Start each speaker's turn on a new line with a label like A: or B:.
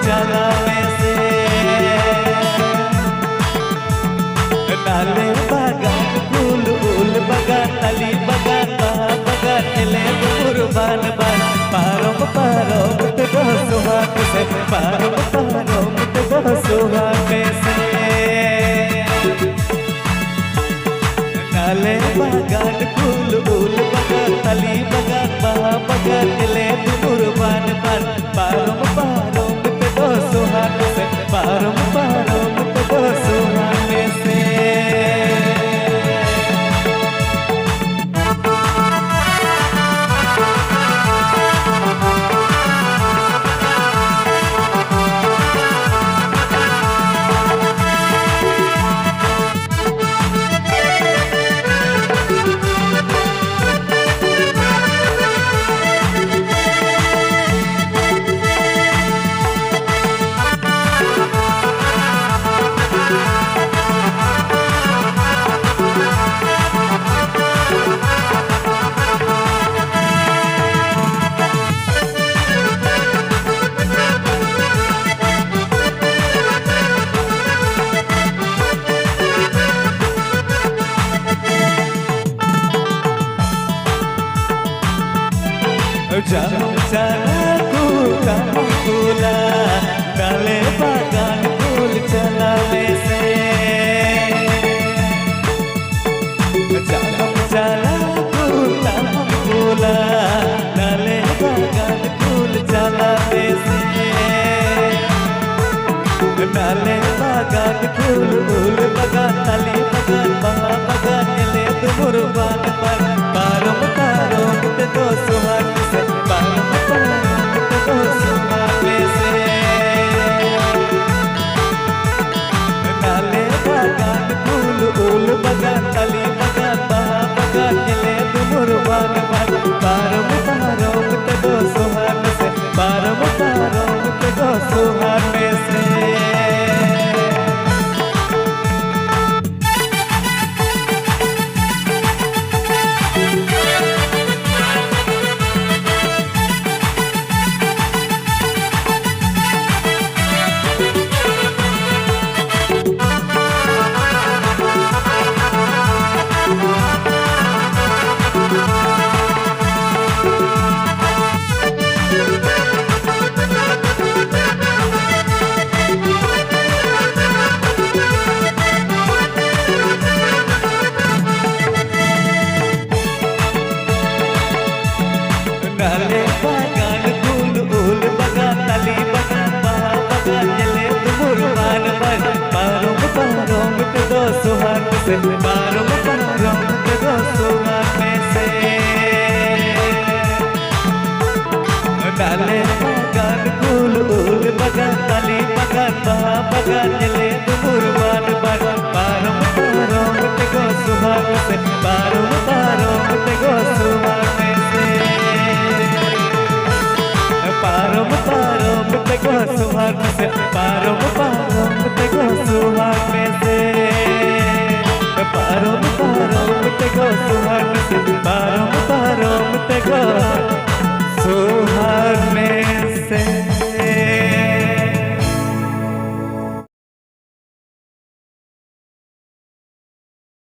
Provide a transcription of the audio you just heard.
A: चलावे से नाले बागान फूल उल बागान अली बागान बहा बागान ले कुर्बान बान पारो पारो मुत गो सुहाग से पारो पारो मुत गो सुहाग से नाले बागान फूल उल बागान अली बागान बहा बागान ले कुर्बान बान पारो पारो मुत गो सुहाग से पारो पारो मुत गो सुहाग से जाम चला काम फूला डाले बागान फूल चलावे से जाम चला काम फूला डाले बागान फूल चलावे से डाले बागान फूल बागान अली बागान बहा बागान ले कुर्बान पर पारो पारो मुत गो सुहाग से पारो पारो मुत गो सुहाग से नाले बागान फूल उल बागान अली बागान बहा बागान ले कुर्बान पर पारो पारो मुत गो सुहाग से पारो पारो मुत गो सुहाग से नाले बागान फूल उल बागान अली बागान बहा बागान ले कुर्बान पर पारो पारो मुत गो सुहाग से पारो पारो मुत गो सुहाग से नाले बागान फूल उल बागान अली बागान बहा बागान ले कुर्बान पर पारो पारो मुत गो सुहाग से पारो पारो मुत गो सुहाग से पारो पारो मुत गो सुहाग से पारो पारो मुत गो सुहाग से पारो पारो मुत गो सुहाग से पारो पारो मुत गो सुहाग